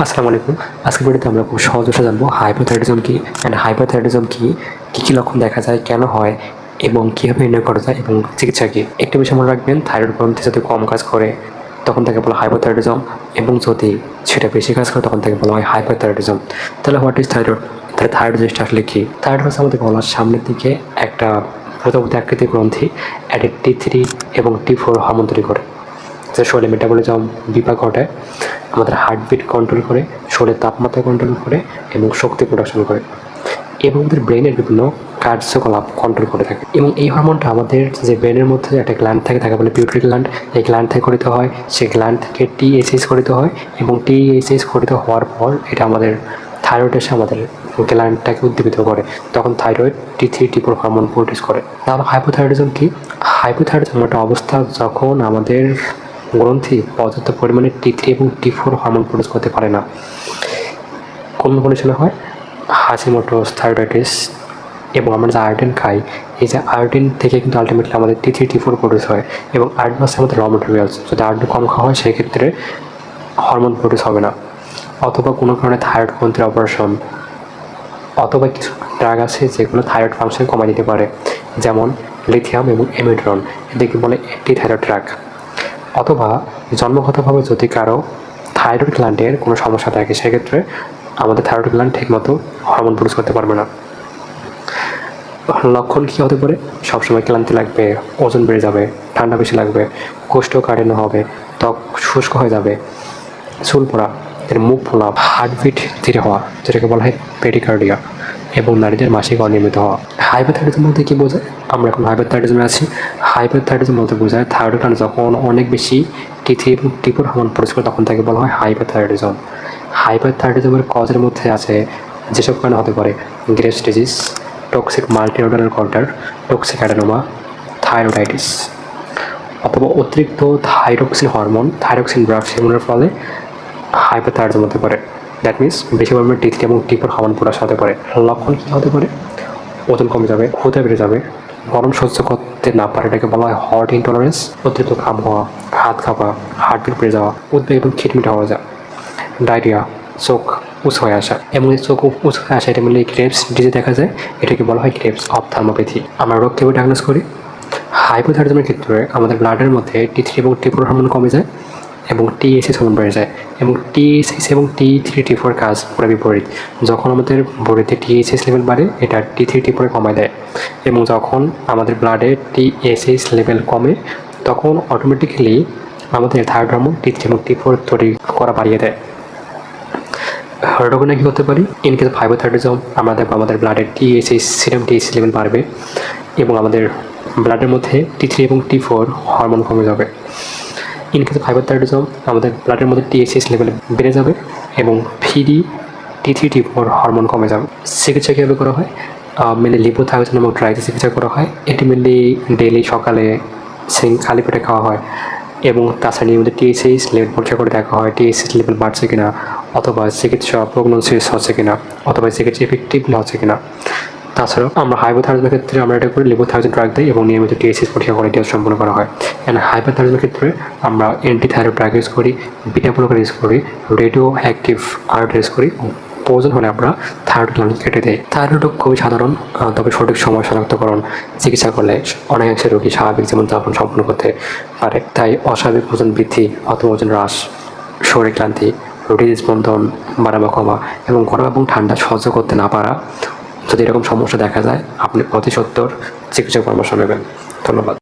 আসসালামু আলাইকুম। আজকের ভিডিওতে আমরা খুব সহজ ভাষায় জানবো হাইপোথাইরয়েডিজম কি অ্যান্ড হাইপোথাইরয়েডিজম কি লক্ষণ দেখা যায়, কেন হয় এবং কীভাবে নির্ণয় করা যায় এবং চিকিৎসা কী। একটা বিষয় মনে রাখবেন, থাইরয়েড গ্রন্থি যদি কম কাজ করে তখন তাকে বলা হয় হাইপোথাইরয়েডিজম, এবং যদি সেটা বেশি কাজ করে তখন তাকে বলা হয় হাইপারথাইরয়েডিজম। তাহলে হোয়াট ইজ থাইরয়েড? তাহলে থাইরয়েড জিনিসটা আসলে কী? থাইরয়েড হচ্ছে আমাদের গলার সামনের দিকে একটা প্রজাপতি আকৃতির গ্রন্থি, অ্যাডে T3 এবং T4 হরমোন তৈরি করে, যে শরীরে মেটাবলিজম বিপাক ঘটায়, আমাদের হার্টবিট কন্ট্রোল করে, শরীরের তাপমাত্রা কন্ট্রোল করে এবং শক্তি প্রোডাকশন করে, এবং আমাদের ব্রেনের বিভিন্ন কার্যকলাপ কন্ট্রোল করে থাকে। এবং এই হরমোনটা আমাদের যে ব্রেনের মধ্যে একটা গ্ল্যান্ড থাকে, তাকে বলে পিউটারি গ্ল্যান্ড। এই গ্ল্যান্ড থেকে গঠিত হয়, সেই গ্ল্যান্ড থেকে TSH গঠিত হয়, এবং TSH গঠিত হওয়ার পর এটা আমাদের থাইরয়েড এসে আমাদের গ্ল্যান্ডটাকে উদ্দীপিত করে, তখন thyroid T3 T4 hormone produce করে। তাহলে হাইপোথাইরয়েডিজম কি? হাইপোথাইরয়েডিজম একটা অবস্থা যখন আমাদের গ্রন্থি পর্যাপ্ত পরিমাণে T3 এবং T4 হরমোন প্রডিউস করতে পারে না। কোন কন্ডিশনে হয়? হাসিমোটোস, থাইরয়েডাইটিস, এবং আমরা যে আয়োডিন খাই, এই যে আয়োডিন থেকে কিন্তু আলটিমেটলি আমাদের T3 T4 প্রডিউস হয়, এবং আয়োডিন হচ্ছে আমাদের র মেটেরিয়ালস। যদি আয়োডিন কম খাওয়া হয় সেক্ষেত্রে হরমোন প্রডিউস হবে না, অথবা কোনো কারণে থাইরয়েড গ্রন্থির অপারেশন, অথবা কিছু ড্রাগ আছে যেগুলো থাইরয়েড ফাংশন কমায় দিতে পারে, যেমন লিথিয়াম এবং এমিড্রন, এদেরকে বলে অ্যান্টি থাইরয়েড ড্রাগ। অথবা জন্মগতভাবে যদি কারো থাইরয়েড গ্ল্যান্ডের কোনো সমস্যা থাকে, সেক্ষেত্রে আমাদের থাইরয়েড গ্ল্যান্ড ঠিকমতো হরমোন প্রডিউস করতে পারবে না। লক্ষণ কী হতে পারে? সবসময় ক্লান্তি লাগবে, ওজন বেড়ে যাবে, ঠান্ডা বেশি লাগবে, কোষ্ঠকাঠিন্য হবে, ত্বক শুষ্ক হয়ে যাবে, চুল পড়া, মুখ ফোলা, হার্টবিট ধীরে হওয়া, যেটাকে বলা হয় পেডিকার্ডিয়া, এবং নারীদের মাসিক অনিয়মিত হওয়া। হাইপোথাইরয়েডিজম বলতে কী বোঝায়? আমরা এখন হাইপোথাইরয়েডিজমে আছি। হাইপোথাইরয়েডিজম বলতে বোঝায় থাইরয়েড গ্ল্যান্ড যখন অনেক বেশি T3 এবং T4 হরমোন প্রডিউস করে, তখন তাকে বলা হয় হাইপোথাইরয়েডিজম। হাইপোথাইরয়েডিজমের কজের মধ্যে আছে যেসব কারণে হতে পারে: Graves disease, toxic multinodular goitre, toxic adenoma, thyroiditis, অথবা অতিরিক্ত থাইরক্সিন হরমোন, থাইরক্সিন ড্রাগ সেবনের ফলে হাইপোথাইরয়েডিজম হতে পারে। দ্যাট মিনস বেশি পরিমাণে T3 এবং T4 হরমোন প্রডিউস হতে পারে। লক্ষণ কী হতে পারে? ওজন কমে যাবে, ক্ষুধা বেড়ে যাবে, গরম সহ্য করতে না পারে, এটাকে বলা হয় হট ইনটলারেন্স, অতিরিক্ত ঘাম হওয়া, হাত কাঁপা, হার্টবিট বেড়ে যাওয়া, উদ্বেগ এবং খিটমিট হওয়া যায়, ডায়রিয়া, চোখ উঁচু হয়ে আসা, এবং এই চোখ উঁচু হয়ে আসা এটা মিলে গ্রেভস ডিজিজ দেখা যায়, এটাকে বলা হয় গ্রেভস অপথ্যালমোপ্যাথি। আমরা রোগ কীভাবে ডায়াগনোস করি? হাইপোথাইরয়েডিজমের ক্ষেত্রে আমাদের ব্লাডের মধ্যে T3 এবং T4 হরমোন কমে যায়, এবং TSH হরমোন বেড়ে যায়, এবং TSH এবং T3 T4 কাজ পুরো বিপরীত। যখন আমাদের বডিতে TSH লেভেল বাড়ে, এটা T3 T4 কমায় দেয়, এবং যখন আমাদের ব্লাডে TSH লেভেল কমে, তখন অটোমেটিক্যালি আমাদের থাইরয়েড হরমোন T3 এবং T4 তৈরি করা বাড়িয়ে দেয়। রোগে কী হতে পারি? ইন কেস অফ হাইপোথাইরয়েডিজম আমরা দেখবো আমাদের ব্লাডের সিরাম TSH লেভেল বাড়বে, এবং আমাদের ব্লাডের মধ্যে T3 এবং T4 হরমোন কমে যাবে। ইন কেস অফ হাইপোথাইরয়েডিজম আমাদের ব্লাডের মধ্যে TSH লেভেল বেড়ে যাবে, এবং T3 T4 হরমোন কমে যাবে। চিকিৎসা কীভাবে করা হয়? মেনলি লিপোথাইরয়েডিজম এবং ড্রাইতে চিকিৎসা করা হয়। এটি মেনলি ডেইলি সকালে খালি পেটে খাওয়া হয়, এবং তাছাড়া নিয়মিত TSH লেভেল পরীক্ষা করে দেখা হয় TSH লেভেল বাড়ছে কিনা, অথবা চিকিৎসা প্রগনোসিস হচ্ছে কিনা, অথবা চিকিৎসা এফেক্টিভলি হচ্ছে কিনা। তাছাড়াও আমরা হাইপোথাইরয়েডিজমের ক্ষেত্রে আমরা এটা করি লিপোথাইরয়েডিন ড্রাগ দিই, এবং নিয়মিত TSH পরীক্ষা করে এটা সম্পন্ন করা হয়। অ্যান্ড হাইপোথাইরয়েডিজমের ক্ষেত্রে আমরা অ্যান্টিথাইরয়েড ড্রাগ ইউজ করি, বিটা ব্লকার ইউজ করি, রেডিও অ্যাক্টিভ আয়োড ইউজ করি, প্রয়োজন হলে আমরা থাইরয়েড গ্ল্যান্ড কেটে দিই। থাইরয়েড রোগ খুবই সাধারণ, তবে সঠিক সময় শনাক্তকরণ চিকিৎসা করলে অনেকাংশে রোগী স্বাভাবিক জীবনযাপন সম্পন্ন করতে পারে। তাই অস্বাভাবিক ওজন বৃদ্ধি অথবা ওজন হ্রাস, শরীর ক্লান্তি, হৃদস্পন্দন বাড়া বা কমা, এবং গরম এবং ঠান্ডা সহ্য করতে না পারা, যদি এরকম সমস্যা দেখা যায়, আপনি অতি সত্বর চিকিৎসা পরামর্শ নেবেন। ধন্যবাদ।